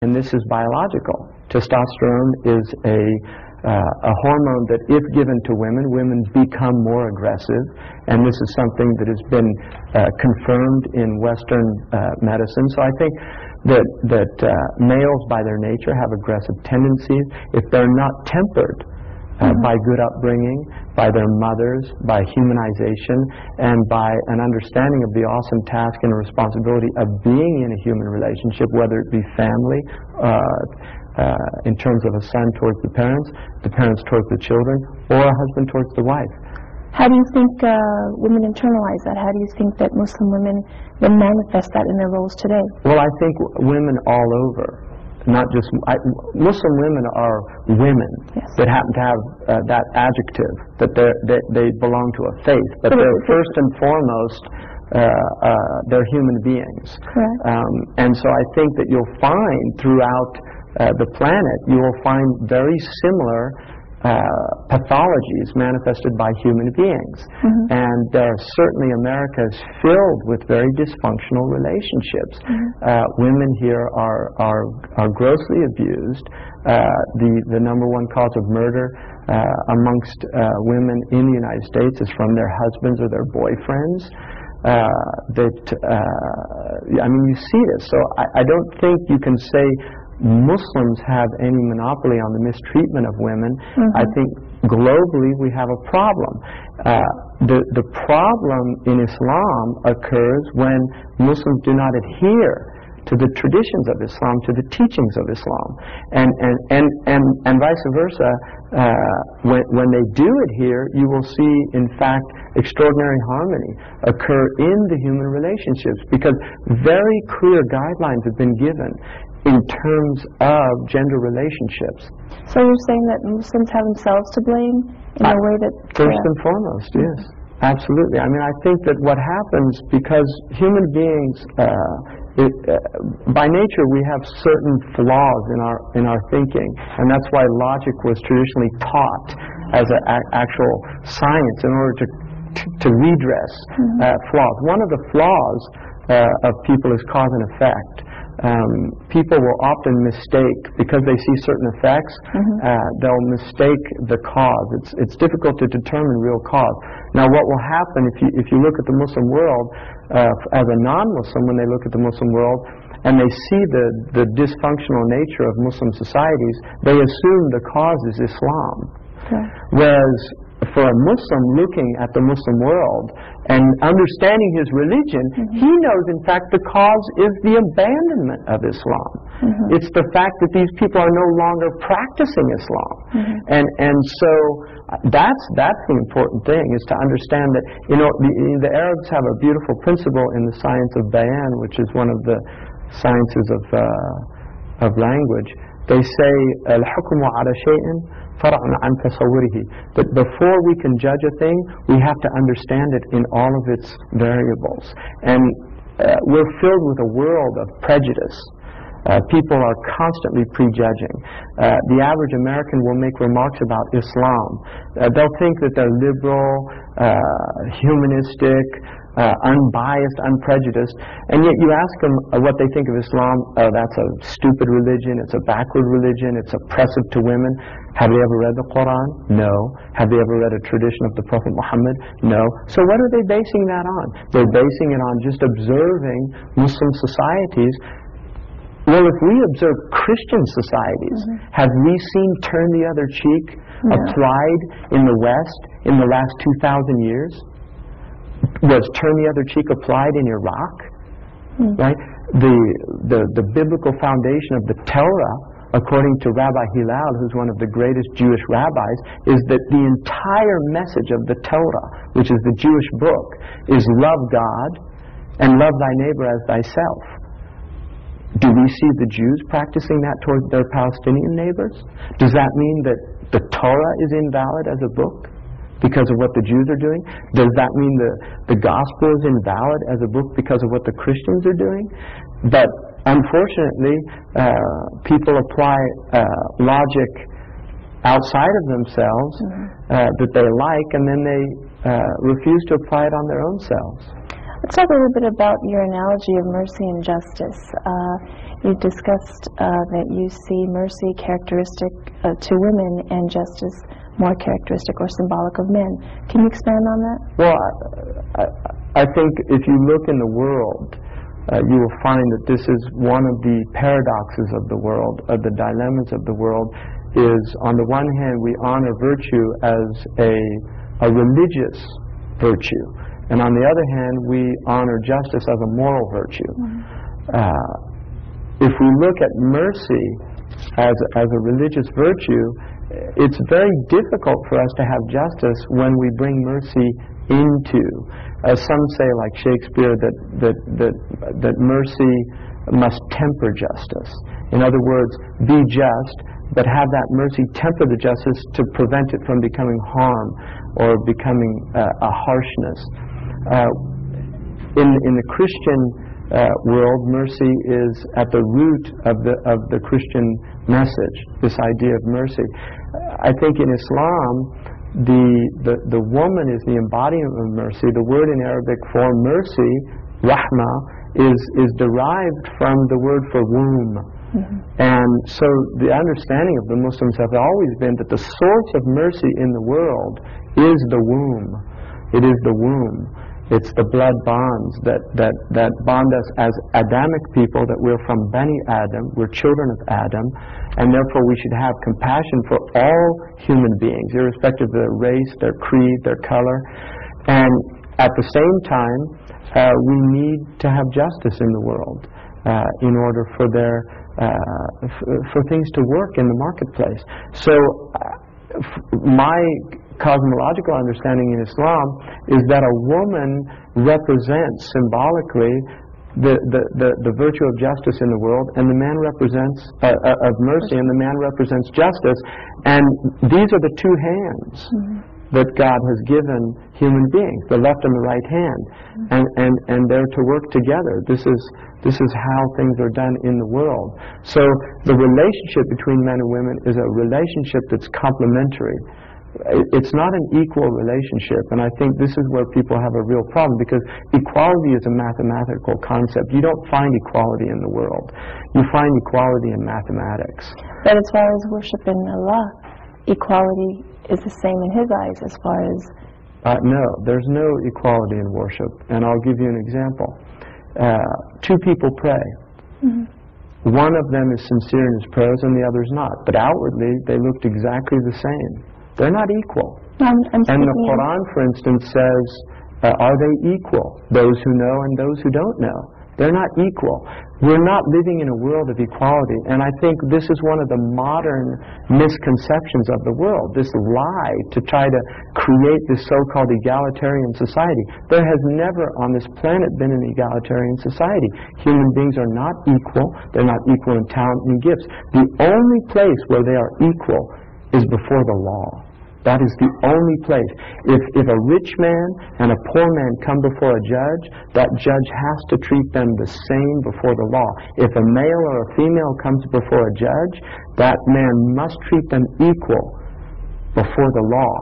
And this is biological. Testosterone is a hormone that, if given to women, women become more aggressive, and this is something that has been confirmed in Western medicine. So I think that males, by their nature, have aggressive tendencies if they're not tempered by good upbringing, by their mothers, by humanization, and by an understanding of the awesome task and responsibility of being in a human relationship, whether it be family, in terms of a son towards the parents towards the children, or a husband towards the wife. How do you think women internalize that? How do you think that Muslim women then manifest that in their roles today? Well, I think women all over, not just Muslim women are women that happen to have that adjective, that they belong to a faith, but they're first and foremost they're human beings. Correct. And so I think that you'll find throughout the planet, you will find very similar pathologies manifested by human beings. And certainly America is filled with very dysfunctional relationships. Women here are grossly abused. The number one cause of murder amongst women in the United States is from their husbands or their boyfriends. I mean, you see this. So I don't think you can say Muslims have any monopoly on the mistreatment of women. I think globally we have a problem. The problem in Islam occurs when Muslims do not adhere to the traditions of Islam, to the teachings of Islam, and vice versa. When they do adhere, you will see, in fact, extraordinary harmony occur in the human relationships, because very clear guidelines have been given in terms of gender relationships. So you're saying that Muslims have themselves to blame in a way that... First and foremost, yes. Absolutely. I mean, I think that what happens, because human beings, by nature we have certain flaws in our thinking, and that's why logic was traditionally taught as an actual science in order to redress flaws. One of the flaws of people is cause and effect. People will often mistake, because they see certain effects, they'll mistake the cause. It's difficult to determine real cause. Now, what will happen if you look at the Muslim world as a non-Muslim, when they look at the Muslim world and they see the dysfunctional nature of Muslim societies, they assume the cause is Islam. Whereas for a Muslim looking at the Muslim world and understanding his religion, he knows, in fact, the cause is the abandonment of Islam. It's the fact that these people are no longer practicing Islam. And so that's the important thing, is to understand that, you know, the Arabs have a beautiful principle in the science of bayan, which is one of the sciences of language. They say, al-hukmu ala shay'in far'un an tasawwurihi, that before we can judge a thing, we have to understand it in all of its variables. And we're filled with a world of prejudice. People are constantly prejudging. The average American will make remarks about Islam. They'll think that they're liberal, humanistic, unbiased, unprejudiced, and yet you ask them what they think of Islam. Oh, that's a stupid religion, it's a backward religion, it's oppressive to women. Have they ever read the Quran? No. Have they ever read a tradition of the Prophet Muhammad? No. So what are they basing that on? They're basing it on just observing Muslim societies. Well, if we observe Christian societies, have we seen turn the other cheek applied in the West in the last 2,000 years? Was turn the other cheek applied in Iraq? Right? The biblical foundation of the Torah, according to Rabbi Hillel, who's one of the greatest Jewish rabbis, is that the entire message of the Torah, which is the Jewish book, is love God and love thy neighbor as thyself. Do we see the Jews practicing that toward their Palestinian neighbors? Does that mean that the Torah is invalid as a book because of what the Jews are doing? Does that mean the gospel is invalid as a book because of what the Christians are doing? But unfortunately, people apply logic outside of themselves that they like, and then they refuse to apply it on their own selves. Let's talk a little bit about your analogy of mercy and justice. You discussed that you see mercy characteristic to women and justice more characteristic or symbolic of men. Can you expand on that? Well, I think if you look in the world, you will find that this is one of the paradoxes of the world, of the dilemmas of the world, is on the one hand we honor virtue as a religious virtue, and on the other hand we honor justice as a moral virtue. If we look at mercy as a religious virtue, it's very difficult for us to have justice when we bring mercy into, as some say, like Shakespeare, that mercy must temper justice. In other words, be just, but have that mercy temper the justice to prevent it from becoming harm or becoming a harshness. In the Christian world, mercy is at the root of the Christian message, this idea of mercy. I think in Islam, the woman is the embodiment of mercy. The word in Arabic for mercy, rahmah, is derived from the word for womb. And so the understanding of the Muslims have always been that the source of mercy in the world is the womb. It is the womb. It's the blood bonds that bond us as Adamic people, that we're from Bani Adam, we're children of Adam, and therefore we should have compassion for all human beings, irrespective of their race, their creed, their color. And at the same time, we need to have justice in the world in order for for things to work in the marketplace. So my cosmological understanding in Islam is that a woman represents symbolically the virtue of justice in the world, and the man represents of mercy, and the man represents justice. And these are the two hands that God has given human beings, the left and the right hand, and they're to work together. This is how things are done in the world. So the relationship between men and women is a relationship that's complementary. It's not an equal relationship, and I think this is where people have a real problem, because equality is a mathematical concept. You don't find equality in the world. You find equality in mathematics. But as far as worship in Allah, equality is the same in His eyes as far as... No, there's no equality in worship, and I'll give you an example. Two people pray. One of them is sincere in his prayers and the other's not, but outwardly they looked exactly the same. They're not equal. And the Quran, for instance, says, are they equal? Those who know and those who don't know. They're not equal. We're not living in a world of equality, and I think this is one of the modern misconceptions of the world, this lie to try to create this so-called egalitarian society. There has never on this planet been an egalitarian society. Human beings are not equal. They're not equal in talent and gifts. The only place where they are equal is before the law. That is the only place. If a rich man and a poor man come before a judge, that judge has to treat them the same before the law. If a male or a female comes before a judge, that man must treat them equal before the law.